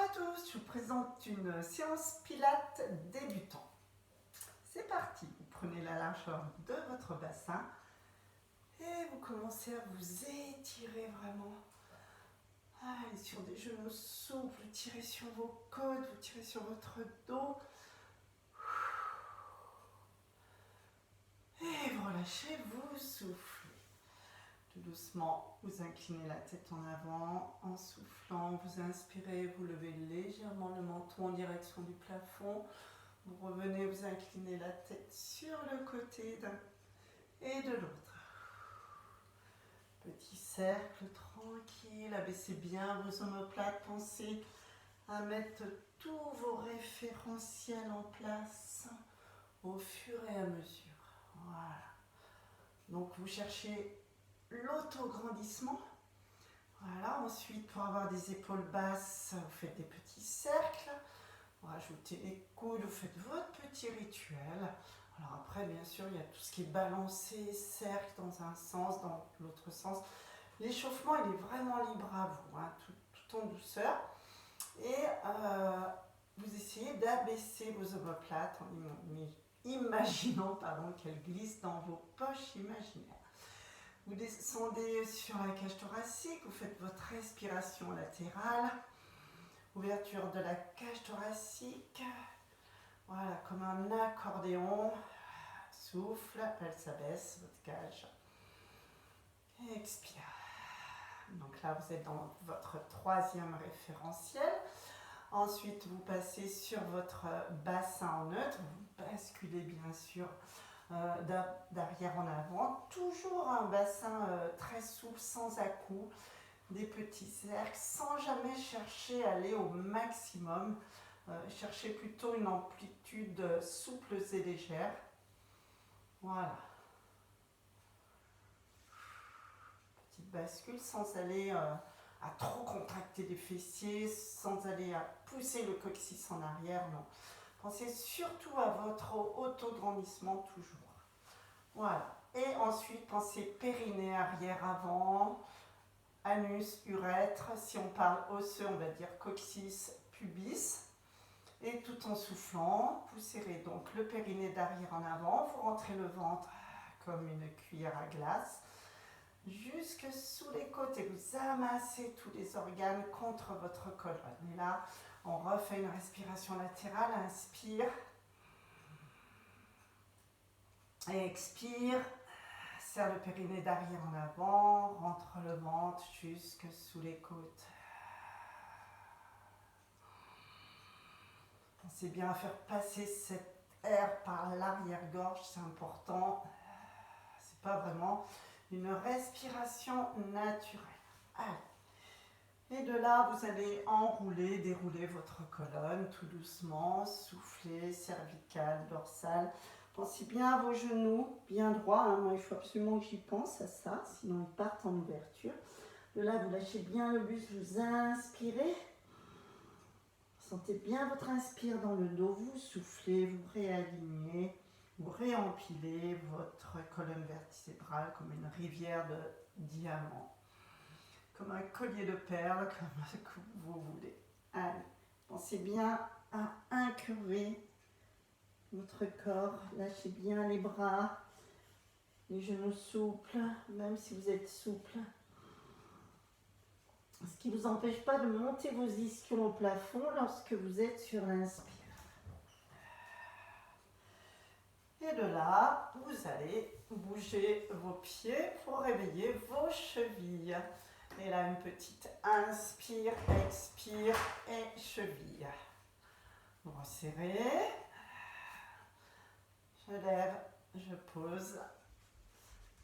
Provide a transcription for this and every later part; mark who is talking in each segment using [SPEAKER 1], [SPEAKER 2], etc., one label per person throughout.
[SPEAKER 1] à tous, je vous présente une séance pilates débutant. C'est parti, vous prenez la largeur de votre bassin et vous commencez à vous étirer vraiment. Allez, sur des genoux souples, vous tirez sur vos côtes, vous tirez sur votre dos. Et vous relâchez, vous soufflez. Tout doucement, vous inclinez la tête en avant. En soufflant, vous inspirez, vous levez légèrement le menton en direction du plafond. Vous revenez, vous inclinez la tête sur le côté d'un et de l'autre. Petit cercle tranquille, abaissez bien vos omoplates. Pensez à mettre tous vos référentiels en place au fur et à mesure. Voilà. Donc vous cherchez l'autograndissement. Voilà. Ensuite, pour avoir des épaules basses, vous faites des petits cercles. Vous rajoutez les coudes, vous faites votre petit rituel. Alors après, bien sûr, il y a tout ce qui est balancé, cercle dans un sens, dans l'autre sens. L'échauffement, il est vraiment libre à vous, hein, tout en douceur. Et vous essayez d'abaisser vos omoplates en imaginant qu'elles glissent dans vos poches imaginaires. Vous descendez sur la cage thoracique, vous faites votre respiration latérale. Ouverture de la cage thoracique, voilà, comme un accordéon. Souffle, elle s'abaisse, votre cage. Expire. Donc là, vous êtes dans votre troisième référentiel. Ensuite, vous passez sur votre bassin en neutre. Vous basculez bien sûr d'arrière en avant. Toujours un bassin très souple, sans à-coups. Des petits cercles, sans jamais chercher à aller au maximum. Cherchez plutôt une amplitude souple et légère. Voilà. Petite bascule sans aller à trop contracter les fessiers, sans aller à pousser le coccyx en arrière, non. Pensez surtout à votre autograndissement toujours. Voilà. Et ensuite, pensez périnée arrière-avant. Anus, urètre, si on parle osseux, on va dire coccyx, pubis. Et tout en soufflant, vous serrez donc le périnée d'arrière en avant, vous rentrez le ventre comme une cuillère à glace, jusque sous les côtes et vous amassez tous les organes contre votre colonne. Et là, on refait une respiration latérale, inspire, et expire. Serre le périnée d'arrière en avant, rentre le ventre jusque sous les côtes. Pensez bien à faire passer cet air par l'arrière-gorge, c'est important. C'est pas vraiment une respiration naturelle. Allez. Et de là, vous allez enrouler, dérouler votre colonne tout doucement, souffler, cervicale, dorsale. Pensez bien à vos genoux, bien droits. Hein. Moi, il faut absolument que j'y pense à ça, sinon ils partent en ouverture. De là, vous lâchez bien le buste, vous inspirez. Sentez bien votre inspire dans le dos, vous soufflez, vous réalignez, vous réempilez votre colonne vertébrale comme une rivière de diamants, comme un collier de perles, comme ce que vous voulez. Allez, pensez bien à incurver votre corps, lâchez bien les bras, les genoux souples, même si vous êtes souple. Ce qui ne vous empêche pas de monter vos ischions au plafond lorsque vous êtes sur l'inspire. Et de là, vous allez bouger vos pieds pour réveiller vos chevilles. Et là, une petite inspire, expire et cheville. Vous resserrez. Je lève, je pose.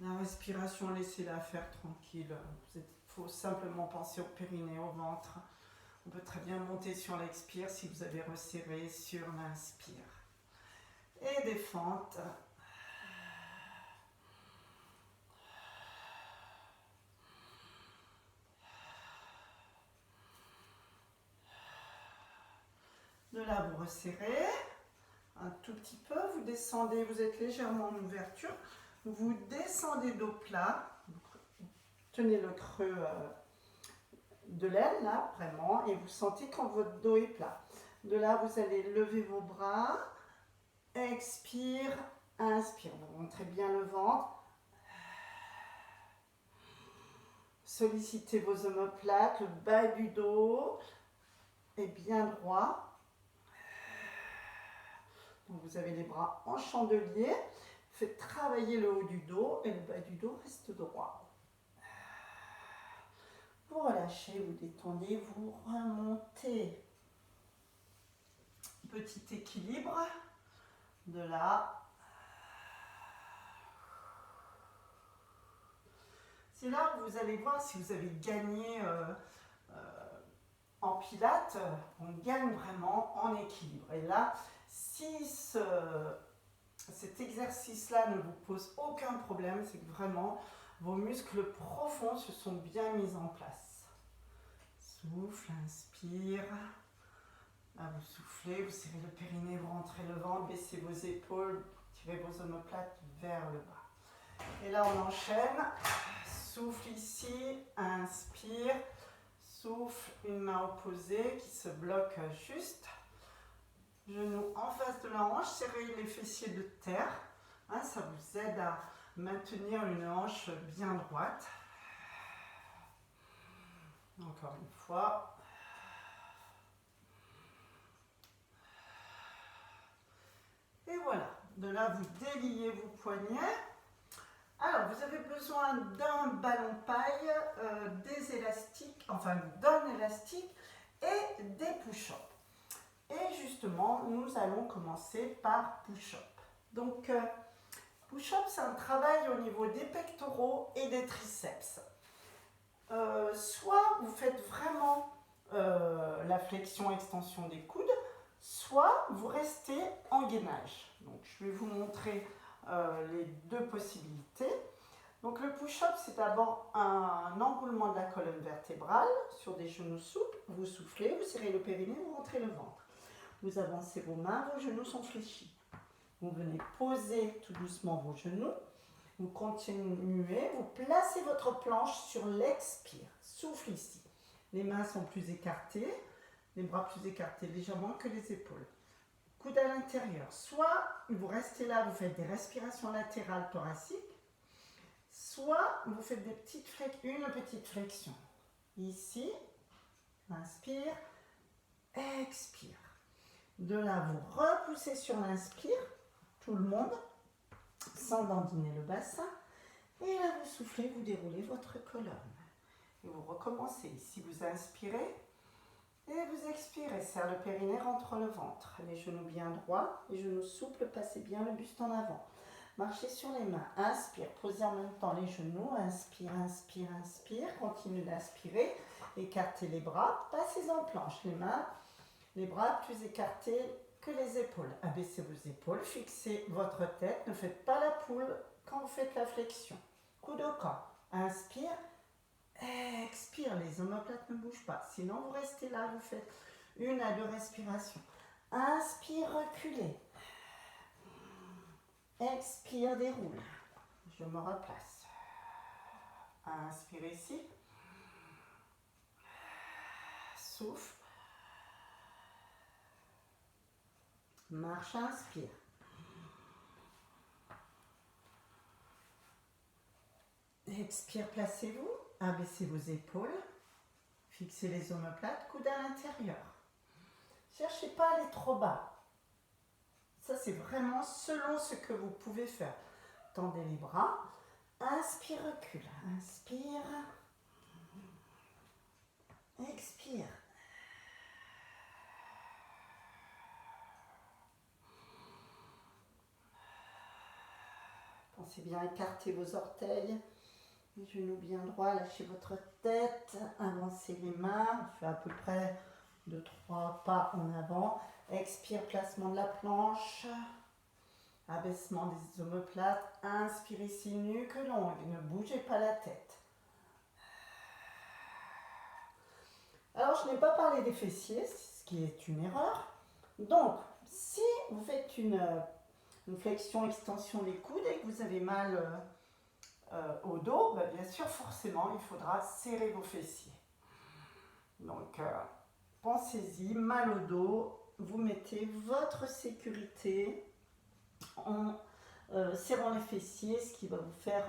[SPEAKER 1] La respiration, laissez-la faire tranquille. Il faut simplement penser au périnée, au ventre. On peut très bien monter sur l'expire si vous avez resserré sur l'inspire. Et des fentes. De là, vous resserrez un tout petit peu. Vous descendez, vous êtes légèrement en ouverture. Vous descendez dos plat. Tenez le creux de l'aile là, vraiment, et vous sentez quand votre dos est plat. De là, vous allez lever vos bras, expire, inspire. Vous montrez bien le ventre. Sollicitez vos omoplates, le bas du dos est bien droit. Donc vous avez les bras en chandelier. Faites travailler le haut du dos et le bas du dos reste droit. Vous relâchez, vous détendez, vous remontez. Petit équilibre. De là. C'est là où vous allez voir si vous avez gagné en pilates. On gagne vraiment en équilibre. Et là, si cet exercice-là ne vous pose aucun problème, c'est que vraiment vos muscles profonds se sont bien mis en place. Souffle, inspire. Là, vous soufflez, vous serrez le périnée, vous rentrez le ventre, baissez vos épaules, tirez vos omoplates vers le bas. Et là, on enchaîne. Souffle ici, inspire. Souffle, une main opposée qui se bloque juste. Genou en face de la hanche, serrez les fessiers de terre. Hein, ça vous aide à maintenir une hanche bien droite. Encore une fois. Et voilà. De là, vous déliez vos poignets. Alors, vous avez besoin d'un ballon paille, des élastiques, enfin d'un élastique et des push-ups. Et justement, nous allons commencer par push-up. Donc, push-up, c'est un travail au niveau des pectoraux et des triceps. Soit vous faites vraiment la flexion-extension des coudes, soit vous restez en gainage. Donc, je vais vous montrer les deux possibilités. Donc, le push-up, c'est d'abord un enroulement de la colonne vertébrale sur des genoux souples. Vous soufflez, vous serrez le périnée, vous rentrez le ventre. Vous avancez vos mains, vos genoux sont fléchis. Vous venez poser tout doucement vos genoux. Vous continuez, vous placez votre planche sur l'expire. Souffle ici. Les mains sont plus écartées, les bras plus écartés légèrement que les épaules. Coude à l'intérieur. Soit vous restez là, vous faites des respirations latérales thoraciques, soit vous faites une petite flexion. Ici, inspire, expire. De là, vous repoussez sur l'inspire, tout le monde, sans dandiner le bassin. Et là, vous soufflez, vous déroulez votre colonne. Et vous recommencez. Ici, vous inspirez et vous expirez. Serre le périnée, rentre le ventre. Les genoux bien droits, les genoux souples, passez bien le buste en avant. Marchez sur les mains. Inspire, posez en même temps les genoux. Inspire, inspire, inspire. Continuez d'inspirer. Écartez les bras, passez en planche. Les mains, les bras plus écartés que les épaules. Abaissez vos épaules, fixez votre tête. Ne faites pas la poule quand vous faites la flexion. Coude au corps. Inspire, expire. Les omoplates ne bougent pas. Sinon, vous restez là. Vous faites 1 à 2 respirations. Inspire, reculez. Expire, déroule. Je me replace. Inspire ici. Souffle. Marche, inspire. Expire, placez-vous. Abaissez vos épaules. Fixez les omoplates, coude à l'intérieur. Cherchez pas à aller trop bas. Ça, c'est vraiment selon ce que vous pouvez faire. Tendez les bras. Inspire, recule. Inspire. Expire. Pensez bien à écarter vos orteils. Les genoux bien droits, lâchez votre tête. Avancez les mains. On fait à peu près 2-3 pas en avant. Expire, placement de la planche. Abaissement des omoplates. Inspire ici, nuque longue. Ne bougez pas la tête. Alors, je n'ai pas parlé des fessiers, ce qui est une erreur. Donc, si vous faites une flexion, extension des coudes et que vous avez mal au dos, bien sûr, forcément, il faudra serrer vos fessiers. Donc, pensez-y, mal au dos, vous mettez votre sécurité en serrant les fessiers, ce qui va vous faire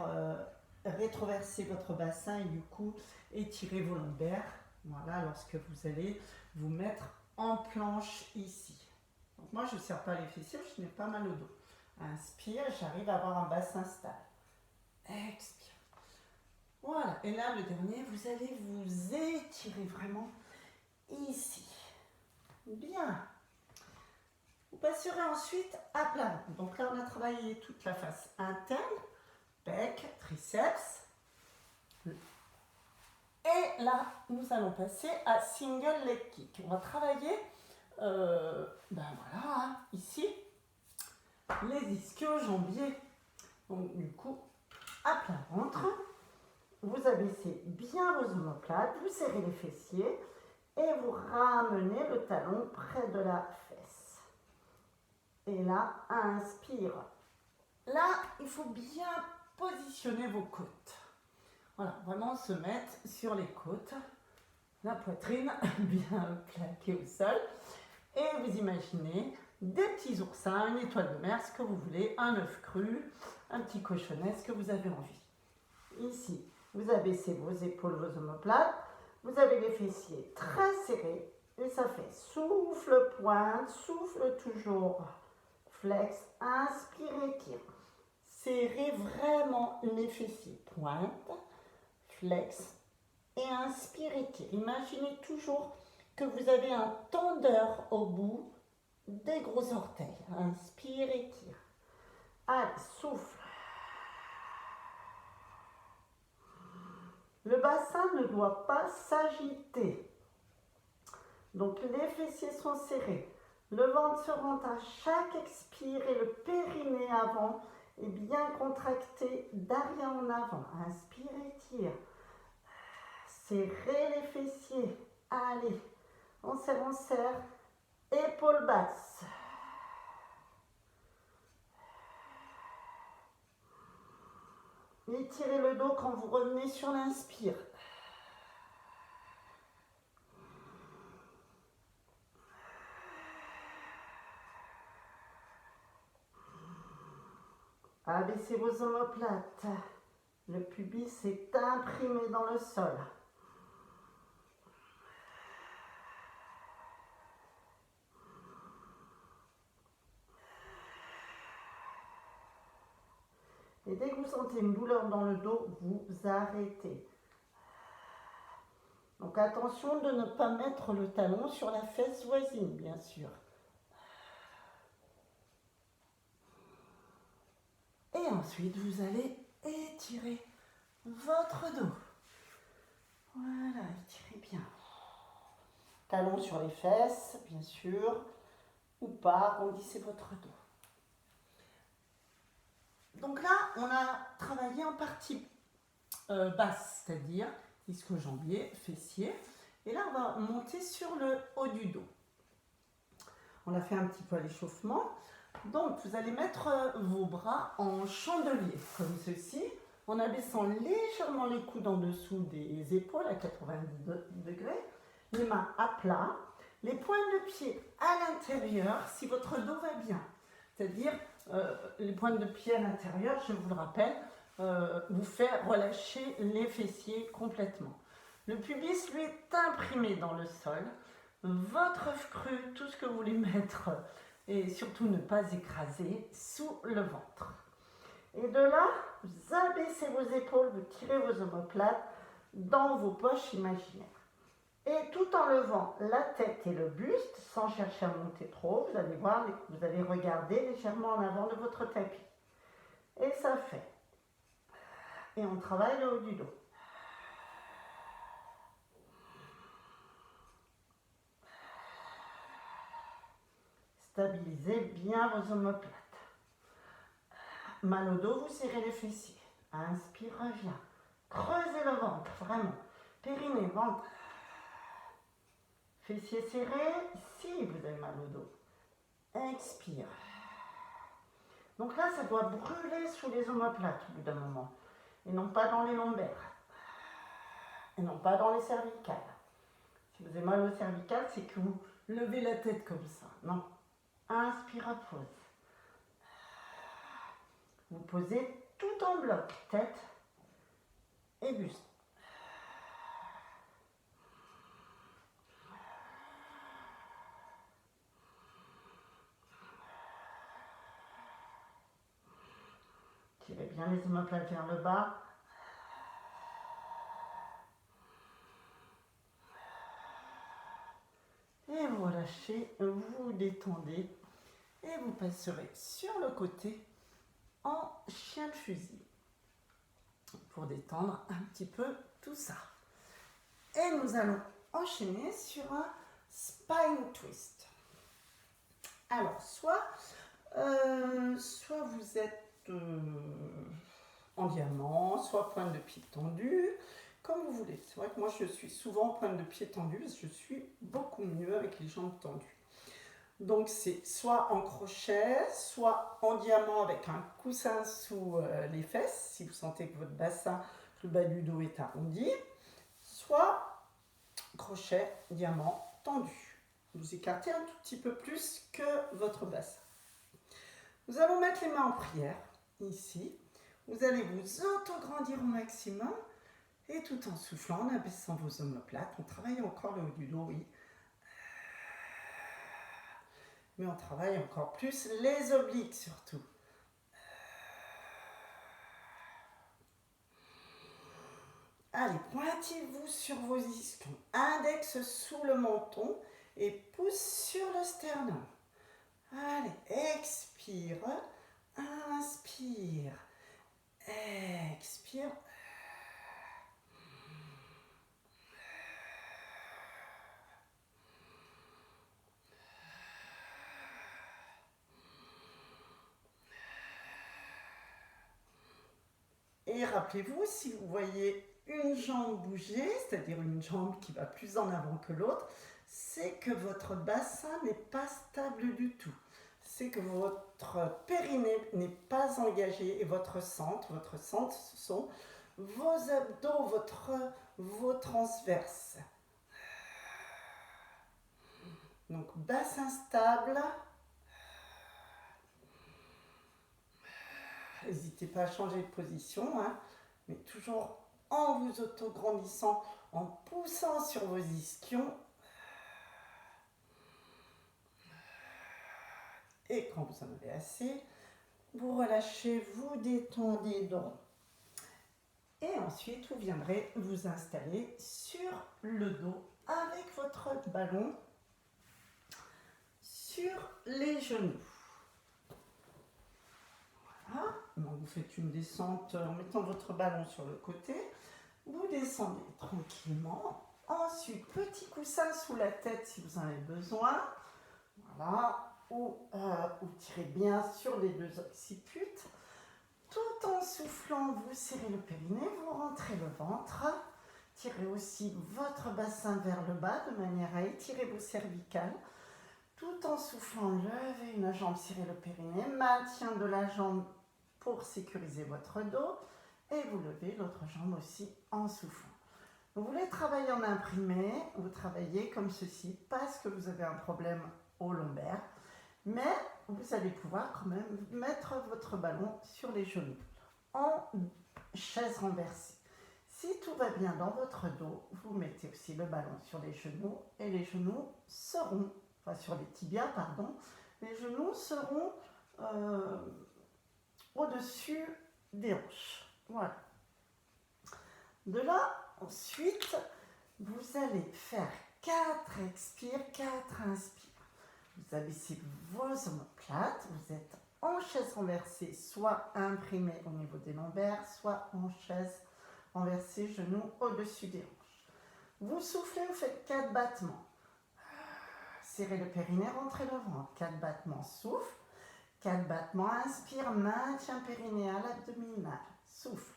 [SPEAKER 1] rétroverser votre bassin et du coup étirer vos lombaires. Voilà, lorsque vous allez vous mettre en planche ici. Donc moi, je ne serre pas les fessiers, je n'ai pas mal au dos. Inspire, j'arrive à avoir un bassin stable. Expire. Voilà, et là, le dernier, vous allez vous étirer vraiment ici. Bien. Vous passerez ensuite à plat ventre. Donc là, on a travaillé toute la face interne, bec, triceps. Et là, nous allons passer à single leg kick. On va travailler, voilà, ici, les ischio-jambiers. Donc du coup, à plat ventre, vous abaissez bien vos omoplates, vous serrez les fessiers et vous ramenez le talon près de la fesse. Et là, inspire. Là, il faut bien positionner vos côtes. Voilà, vraiment se mettre sur les côtes, la poitrine bien plaquée au sol. Et vous imaginez des petits oursins, une étoile de mer, ce que vous voulez, un œuf cru, un petit cochonnet, ce que vous avez envie. Ici, vous abaissez vos épaules, vos omoplates, vous avez les fessiers très serrés et ça fait souffle, pointe, souffle toujours, flex, inspire, étire. Serrez vraiment les fessiers, pointe, flex et inspire, étire. Imaginez toujours que vous avez un tendeur au bout des gros orteils. Inspire, étire. Allez, souffle. Le bassin ne doit pas s'agiter. Donc les fessiers sont serrés. Le ventre se rentre à chaque expire et le périnée avant est bien contracté d'arrière en avant. Inspire, étire. Serrez les fessiers. Allez, on serre. Épaules basses. Étirez le dos quand vous revenez sur l'inspire. Abaissez vos omoplates. Le pubis est imprimé dans le sol. Et dès que vous sentez une douleur dans le dos, vous arrêtez. Donc attention de ne pas mettre le talon sur la fesse voisine, bien sûr. Et ensuite, vous allez étirer votre dos. Voilà, étirez bien. Talon sur les fesses, bien sûr, ou pas, arrondissez votre dos. Donc là, on a travaillé en partie basse, c'est-à-dire ischio-jambier, fessier. Et là, on va monter sur le haut du dos. On a fait un petit peu à l'échauffement. Donc, vous allez mettre vos bras en chandelier, comme ceci, en abaissant légèrement les coudes en dessous des épaules à 90 degrés, les mains à plat, les pointes de pied à l'intérieur, si votre dos va bien. C'est-à-dire, les pointes de pied à l'intérieur, je vous le rappelle, vous faire relâcher les fessiers complètement. Le pubis, lui, est imprimé dans le sol. Votre œuf cru, tout ce que vous voulez mettre, et surtout ne pas écraser sous le ventre. Et de là, vous abaissez vos épaules, vous tirez vos omoplates dans vos poches imaginaires. Et tout en levant la tête et le buste, sans chercher à monter trop, vous allez voir, vous allez regarder légèrement en avant de votre tapis. Et ça fait. Et on travaille le haut du dos. Stabilisez bien vos omoplates. Mal au dos, vous serrez les fessiers. Inspire, reviens. Creusez le ventre, vraiment. Périnée, ventre. Fessiers serrés, si vous avez mal au dos. Expire. Donc là, ça doit brûler sous les omoplates au bout d'un moment. Et non pas dans les lombaires. Et non pas dans les cervicales. Si vous avez mal au cervical, c'est que vous levez la tête comme ça. Non. Inspire, pose. Vous posez tout en bloc, tête et buste. Tirez bien les omoplates vers le bas. Et vous relâchez, vous détendez et vous passerez sur le côté en chien de fusil pour détendre un petit peu tout ça. Et nous allons enchaîner sur un spine twist. Alors, soit vous êtes en diamant, soit pointe de pied tendue, comme vous voulez. C'est vrai que moi je suis souvent pointe de pied tendue parce que je suis beaucoup mieux avec les jambes tendues. Donc c'est soit en crochet, soit en diamant avec un coussin sous les fesses, si vous sentez que votre bassin, le bas du dos est arrondi, soit crochet, diamant, tendu. Vous écartez un tout petit peu plus que votre bassin. Nous allons mettre les mains en prière, ici. Vous allez vous auto-grandir au maximum et tout en soufflant, en abaissant vos omoplates. On travaille encore le haut du dos, oui. Mais on travaille encore plus les obliques surtout. Allez, pointez-vous sur vos ischions. Index sous le menton et pouce sur le sternum. Allez, expire, inspire, expire. Et rappelez-vous, si vous voyez une jambe bouger, c'est-à-dire une jambe qui va plus en avant que l'autre, c'est que votre bassin n'est pas stable du tout. C'est que votre périnée n'est pas engagé et votre centre, ce sont vos abdos, vos transverses. Donc bassin stable. N'hésitez pas à changer de position, hein, mais toujours en vous auto-grandissant, en poussant sur vos ischions. Et quand vous en avez assez, vous relâchez, vous détendez donc. Et ensuite, vous viendrez vous installer sur le dos avec votre ballon sur les genoux. Voilà. Donc vous faites une descente en mettant votre ballon sur le côté. Vous descendez tranquillement. Ensuite, petit coussin sous la tête si vous en avez besoin. Voilà. Ou tirez bien sur les deux occiputes. Tout en soufflant, vous serrez le périnée, vous rentrez le ventre. Tirez aussi votre bassin vers le bas de manière à étirer vos cervicales. Tout en soufflant, levez une jambe, serrez le périnée, maintien de la jambe pour sécuriser votre dos et vous levez l'autre jambe aussi en soufflant. Vous voulez travailler en imprimé, vous travaillez comme ceci parce que vous avez un problème au lombaire, mais vous allez pouvoir quand même mettre votre ballon sur les genoux en chaise renversée. Si tout va bien dans votre dos, vous mettez aussi le ballon sur les genoux et les genoux seront, enfin sur les tibias, pardon, les genoux seront au-dessus des hanches. Voilà. De là, ensuite, vous allez faire 4 expires, 4 inspires. Vous abaissez vos omoplates, vous êtes en chaise renversée, soit imprimé au niveau des lombaires, soit en chaise renversée, genoux au-dessus des hanches. Vous soufflez, vous faites 4 battements. Serrez le périnée, rentrez le ventre. 4 battements, souffle. 4 battements, inspire, maintien périnéal, abdominal. Souffle.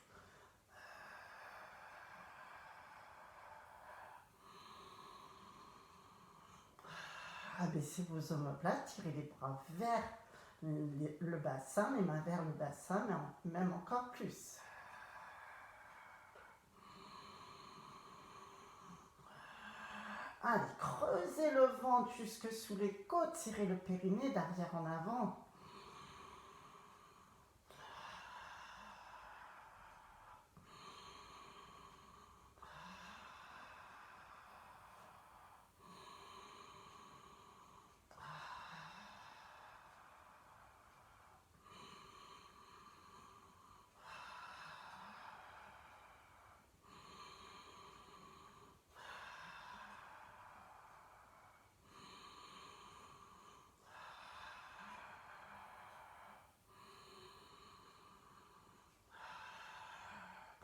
[SPEAKER 1] Abaissez vos omoplates, tirez les bras vers le bassin, les mains vers le bassin, mais même encore plus. Allez, creusez le ventre jusque sous les côtes, serrez le périnée d'arrière en avant.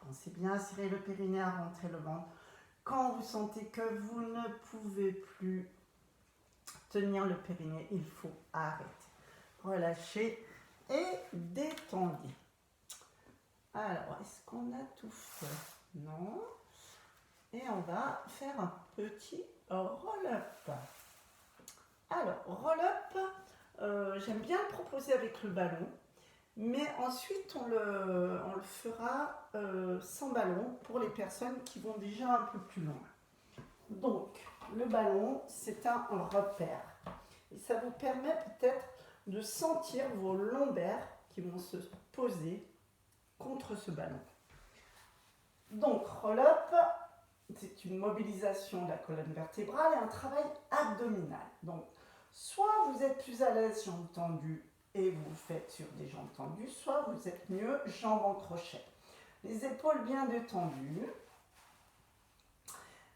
[SPEAKER 1] Pensez bien à serrer le périnée, à rentrer le ventre. Quand vous sentez que vous ne pouvez plus tenir le périnée, il faut arrêter. Relâchez et détendez. Alors, est-ce qu'on a tout fait? Non. Et on va faire un petit roll-up. Alors, roll-up, j'aime bien le proposer avec le ballon. Mais ensuite, on le fera sans ballon pour les personnes qui vont déjà un peu plus loin. Donc, le ballon, c'est un repère. Et ça vous permet peut-être de sentir vos lombaires qui vont se poser contre ce ballon. Donc, roll-up, c'est une mobilisation de la colonne vertébrale et un travail abdominal. Donc, soit vous êtes plus à l'aise, jambes tendues, et vous le faites sur des jambes tendues, soit vous êtes mieux jambes en crochet. Les épaules bien détendues.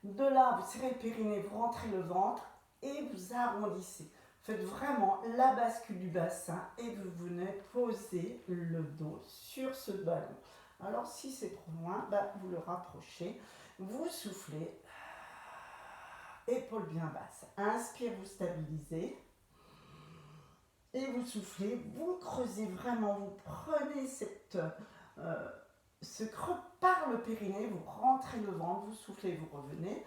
[SPEAKER 1] De là, vous serrez le périnée, vous rentrez le ventre et vous arrondissez. Faites vraiment la bascule du bassin et vous venez poser le dos sur ce ballon. Alors si c'est trop loin, vous le rapprochez, vous soufflez, épaules bien basses. Inspire, vous stabilisez. Et vous soufflez, vous creusez vraiment, vous prenez ce creux par le périnée, vous rentrez le ventre, vous soufflez, vous revenez.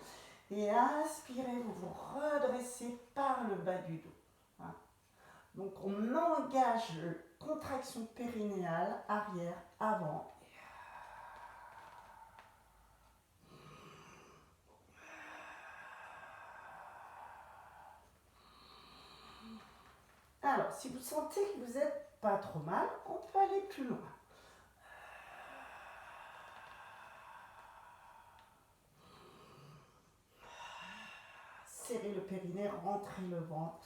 [SPEAKER 1] Et inspirez, vous vous redressez par le bas du dos. Hein. Donc on engage la contraction périnéale, arrière, avant. Alors, si vous sentez que vous n'êtes pas trop mal, on peut aller plus loin. Serrez le périnée, rentrez le ventre.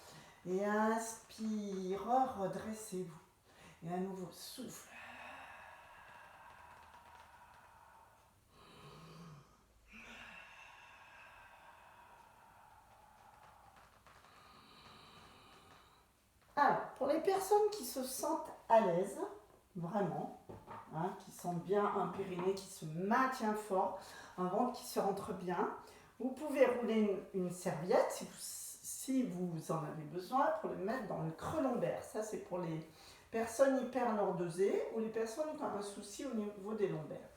[SPEAKER 1] Et inspire, redressez-vous. Et à nouveau, souffle. Alors, pour les personnes qui se sentent à l'aise, vraiment, hein, qui sentent bien un périnée qui se maintient fort, un ventre qui se rentre bien, vous pouvez rouler une serviette si vous en avez besoin pour le mettre dans le creux lombaire. Ça, c'est pour les personnes hyperlordosées ou les personnes qui ont un souci au niveau des lombaires.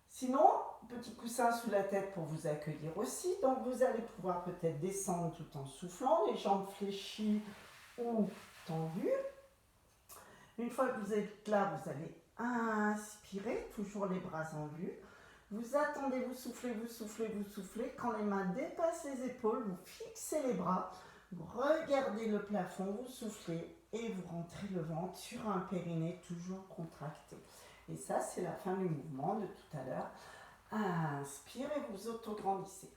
[SPEAKER 1] Sinon, petit coussin sous la tête pour vous accueillir aussi. Donc, vous allez pouvoir peut-être descendre tout en soufflant, les jambes fléchies ou tendues. Une fois que vous êtes là, vous allez inspirer, toujours les bras en vue. Vous attendez, vous soufflez, vous soufflez, vous soufflez. Quand les mains dépassent les épaules, vous fixez les bras, vous regardez le plafond, vous soufflez et vous rentrez le ventre sur un périnée toujours contracté. Et ça, c'est la fin du mouvement de tout à l'heure. Inspirez, vous autograndissez.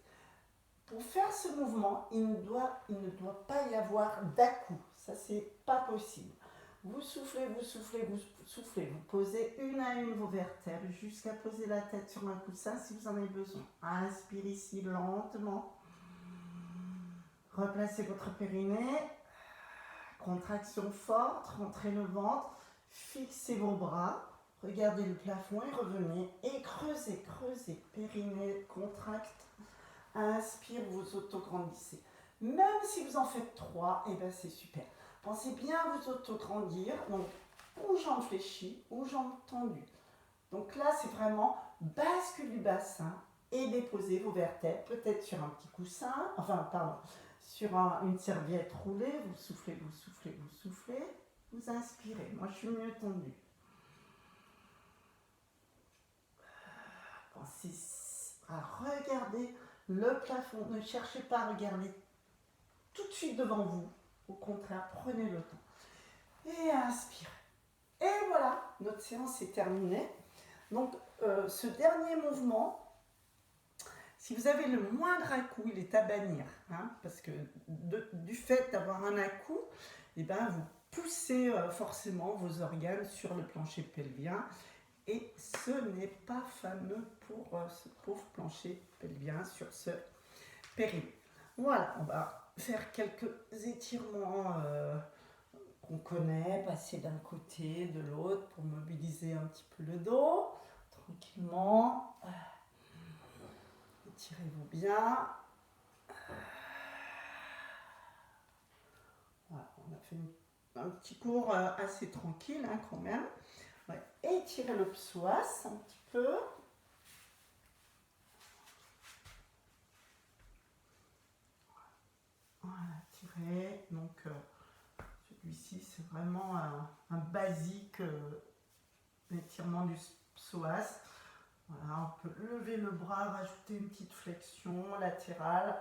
[SPEAKER 1] Pour faire ce mouvement, il ne doit pas y avoir d'à-coups. Ça, c'est pas possible. Vous soufflez, vous soufflez, vous soufflez. Vous posez une à une vos vertèbres jusqu'à poser la tête sur un coussin si vous en avez besoin. Inspire ici lentement. Replacez votre périnée. Contraction forte, rentrez le ventre. Fixez vos bras. Regardez le plafond et revenez. Et creusez, creusez. Périnée contracte. Inspire, vous autograndissez. Même si vous en faites 3, et ben c'est super. Pensez bien à vous autograndir, donc ou jambes fléchies ou jambes tendues. Donc là, c'est vraiment bascule du bassin et déposez vos vertèbres, peut-être sur un petit coussin, sur une serviette roulée. Vous soufflez, vous soufflez, vous soufflez. Vous inspirez. Moi, je suis mieux tendue. Pensez à regarder le plafond. Ne cherchez pas à regarder tout de suite devant vous. Au contraire, prenez le temps. Et inspirez. Et voilà, notre séance est terminée. Donc, ce dernier mouvement, si vous avez le moindre à-coup, il est à bannir. Hein, parce que du fait d'avoir un à-coup, eh ben, vous poussez forcément vos organes sur le plancher pelvien. Et ce n'est pas fameux pour ce pauvre plancher pelvien sur ce périnée. Voilà, on va faire quelques étirements qu'on connaît, passer d'un côté, de l'autre pour mobiliser un petit peu le dos, tranquillement. Étirez-vous bien. Voilà, on a fait un petit cours assez tranquille hein, quand même. Ouais. Étirez le psoas un petit peu. Voilà, tirez. Donc, celui-ci, c'est vraiment un basique étirement du psoas. Voilà, on peut lever le bras, rajouter une petite flexion latérale.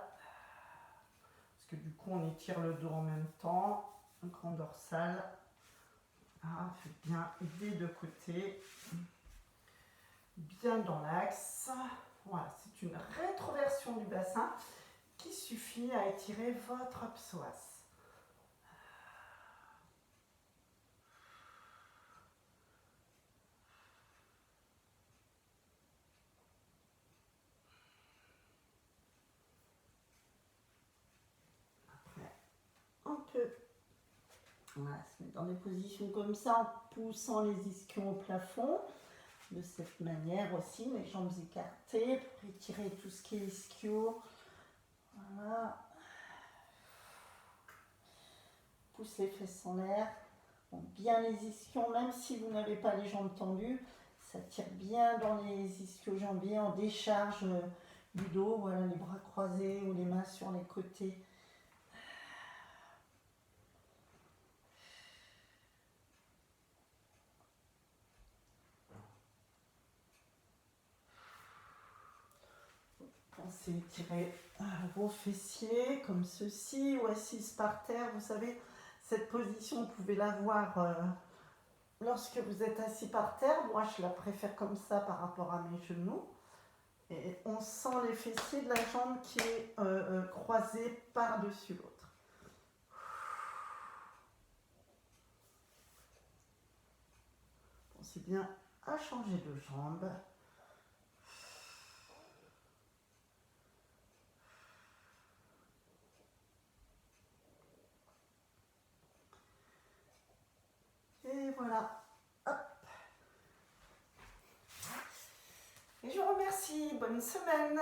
[SPEAKER 1] Parce que du coup, on étire le dos en même temps. Un grand dorsal. Ah, faites bien des deux côtés. Bien dans l'axe. Voilà, c'est une rétroversion du bassin qui suffit à étirer votre psoas. Après, on peut se mettre dans des positions comme ça en poussant les ischions au plafond. De cette manière aussi, les jambes écartées pour étirer tout ce qui est ischio. Voilà. Pousse les fesses en l'air. Bon, bien les ischions, même si vous n'avez pas les jambes tendues, ça tire bien dans les ischio-jambiers en décharge du dos. Voilà, les bras croisés ou les mains sur les côtés. Pensez étirer vos fessiers comme ceci ou assise par terre. Vous savez, cette position, vous pouvez l'avoir lorsque vous êtes assis par terre. Moi, je la préfère comme ça par rapport à mes genoux. Et on sent les fessiers de la jambe qui est croisée par-dessus l'autre. Pensez bien à changer de jambe. Et voilà. Hop. Et je vous remercie. Bonne semaine.